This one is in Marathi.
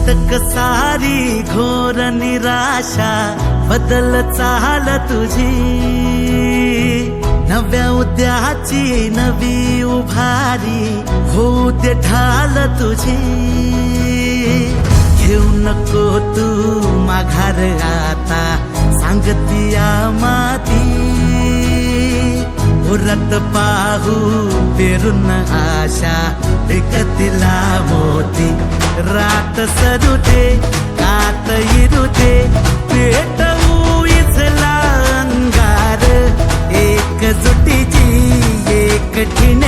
पुस्तक सारी घोर निराशा बदल चाल तुझी, नव्या उद्याची नवी उभारी होऊ दे ढाल तुझी। घेऊ नको तू माघार आता सांगतिया माती, उरत पाहू पेरून आशा विकतिला मोती। रात सरू दे कात इरू दे पेटवू इथला अंगार, एकजुटीची एकटीने